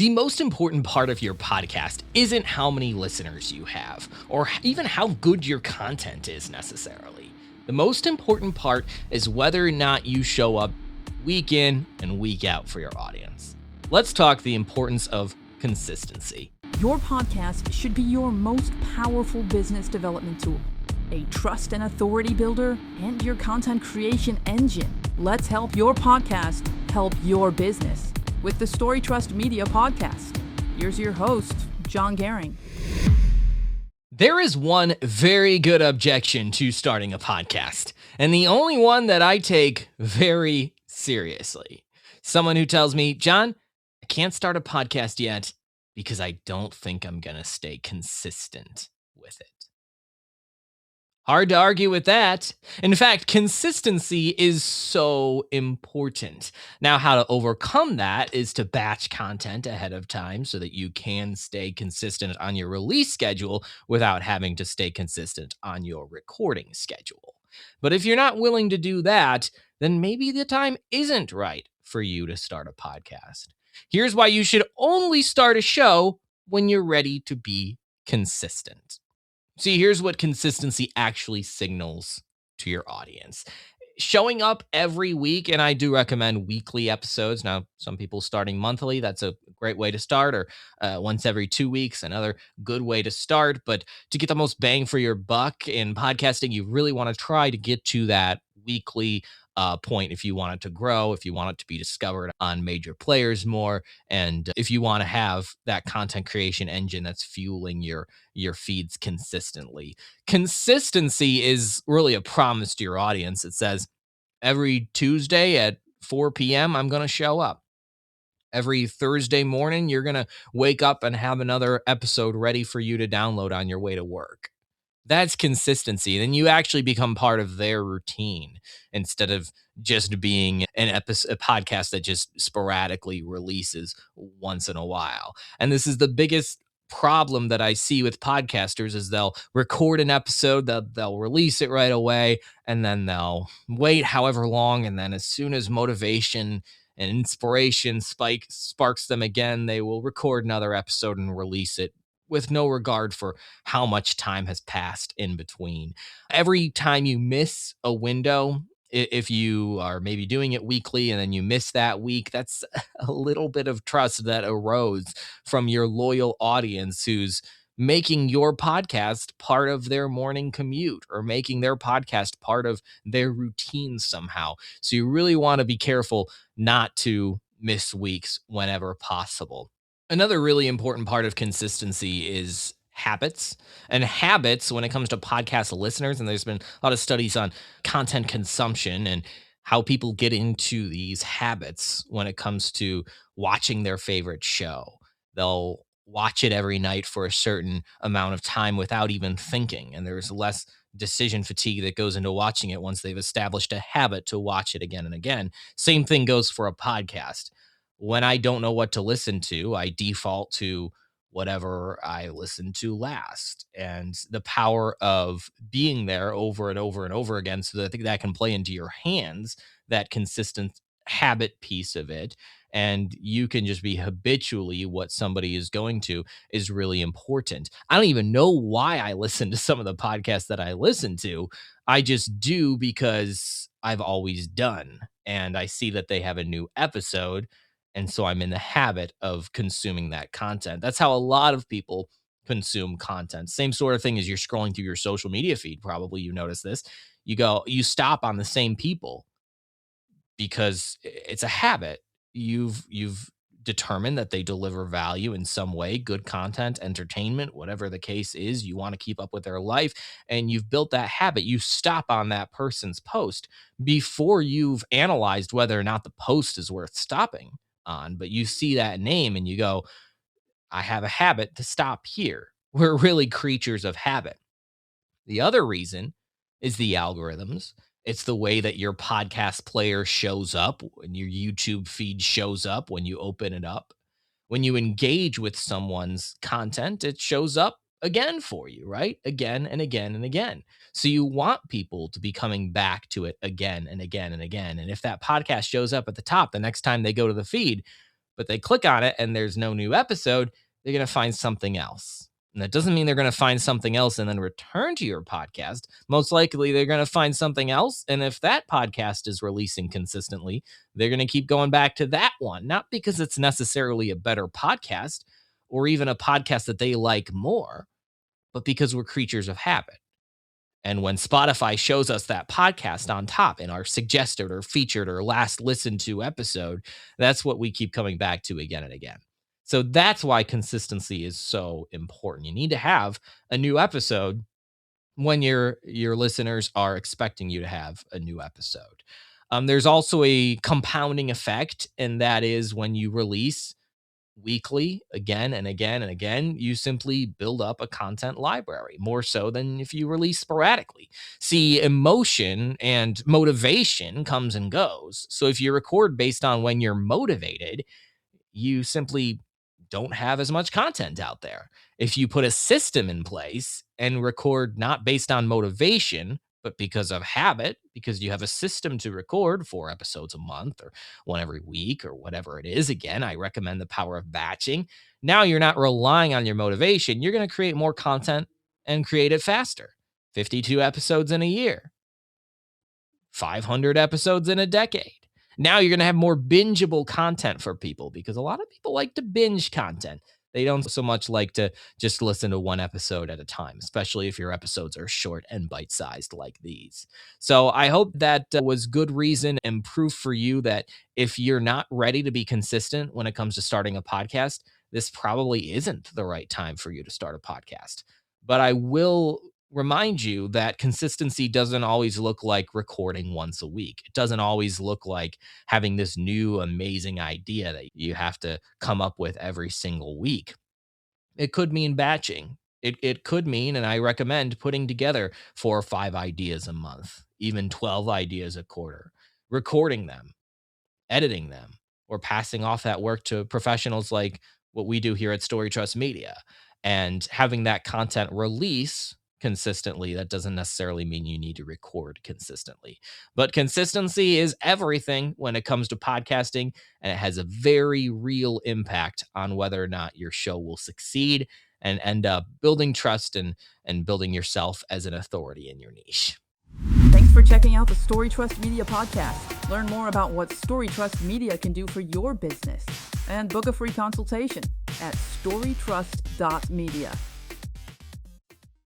The most important part of your podcast isn't how many listeners you have, or even how good your content is necessarily. The most important part is whether or not you show up week in and week out for your audience. Let's talk the importance of consistency. Your podcast should be your most powerful business development tool, a trust and authority builder, and your content creation engine. Let's help your podcast help your business with the StoryTrust.media podcast. Here's your host, John Gehring. There is one very good objection to starting a podcast, and the only one that I take very seriously. Someone who tells me, John, I can't start a podcast yet because I don't think I'm going to stay consistent with it. Hard to argue with that. In fact, consistency is so important. Now, how to overcome that is to batch content ahead of time so that you can stay consistent on your release schedule without having to stay consistent on your recording schedule. But if you're not willing to do that, then maybe the time isn't right for you to start a podcast. Here's why you should only start a show when you're ready to be consistent. See, here's what consistency actually signals to your audience. Showing up every week, and I do recommend weekly episodes. Now, some people starting monthly, that's a great way to start, or once every 2 weeks, another good way to start. But to get the most bang for your buck in podcasting, you really want to try to get to that weekly point if you want it to grow, if you want it to be discovered on major players more, and if you want to have that content creation engine that's fueling your feeds consistently. Consistency is really a promise to your audience. It says every Tuesday at 4 p.m. I'm going to show up. Every Thursday morning, you're going to wake up and have another episode ready for you to download on your way to work. That's consistency. Then you actually become part of their routine instead of just being a podcast that just sporadically releases once in a while. And this is the biggest problem that I see with podcasters is they'll record an episode, they'll release it right away, and then they'll wait however long. And then as soon as motivation and inspiration sparks them again, they will record another episode and release it with no regard for how much time has passed in between. Every time you miss a window, if you are maybe doing it weekly and then you miss that week, that's a little bit of trust that erodes from your loyal audience who's making your podcast part of their morning commute or making their podcast part of their routine somehow. So you really want to be careful not to miss weeks whenever possible. Another really important part of consistency is habits. And habits, when it comes to podcast listeners, and there's been a lot of studies on content consumption and how people get into these habits when it comes to watching their favorite show. They'll watch it every night for a certain amount of time without even thinking. And there's less decision fatigue that goes into watching it once they've established a habit to watch it again and again. Same thing goes for a podcast. When I don't know what to listen to, I default to whatever I listened to last. And the power of being there over and over and over again, so that I think that can play into your hands, that consistent habit piece of it. And you can just be habitually what somebody is going to is really important. I don't even know why I listen to some of the podcasts that I listen to. I just do because I've always done. And I see that they have a new episode. And so I'm in the habit of consuming that content. That's how a lot of people consume content. Same sort of thing as you're scrolling through your social media feed. Probably you notice this. You stop on the same people because it's a habit. You've determined that they deliver value in some way, good content, entertainment, whatever the case is. You want to keep up with their life, and you've built that habit. You stop on that person's post before you've analyzed whether or not the post is worth stopping on, but you see that name and you go, I have a habit to stop here. We're really creatures of habit. The other reason is the algorithms. It's the way that your podcast player shows up and your YouTube feed shows up when you open it up. When you engage with someone's content, it shows up again for you, right? Again and again and again. So you want people to be coming back to it again and again and again. And if that podcast shows up at the top the next time they go to the feed, but they click on it and there's no new episode, they're going to find something else. And that doesn't mean they're going to find something else and then return to your podcast. Most likely, they're going to find something else. And if that podcast is releasing consistently, they're going to keep going back to that one, not because it's necessarily a better podcast or even a podcast that they like more, but because we're creatures of habit. And when Spotify shows us that podcast on top in our suggested or featured or last listened to episode, that's what we keep coming back to again and again. So that's why consistency is so important. You need to have a new episode when your listeners are expecting you to have a new episode. There's also a compounding effect, and that is when you release weekly again and again and again, you simply build up a content library more so than if you release sporadically. See, emotion and motivation comes and goes. So if you record based on when you're motivated, you simply don't have as much content out there. If you put a system in place and record not based on motivation, but because of habit, because you have a system to record 4 episodes a month or one every week or whatever it is. Again, I recommend the power of batching. Now you're not relying on your motivation. You're going to create more content and create it faster. 52 episodes in a year, 500 episodes in a decade. Now you're going to have more bingeable content for people because a lot of people like to binge content. They don't so much like to just listen to one episode at a time, especially if your episodes are short and bite-sized like these. So I hope that was good reason and proof for you that if you're not ready to be consistent when it comes to starting a podcast, this probably isn't the right time for you to start a podcast. But I will remind you that consistency doesn't always look like recording once a week. It doesn't always look like having this new amazing idea that you have to come up with every single week. It could mean batching. It could mean, and I recommend putting together 4 or 5 ideas a month, even 12 ideas a quarter, recording them, editing them, or passing off that work to professionals like what we do here at StoryTrust Media, and having that content release consistently. That doesn't necessarily mean you need to record consistently, but consistency is everything when it comes to podcasting, and it has a very real impact on whether or not your show will succeed and end up building trust and building yourself as an authority in your niche. Thanks for checking out the StoryTrust Media podcast. Learn more about what StoryTrust Media can do for your business and book a free consultation at storytrust.media.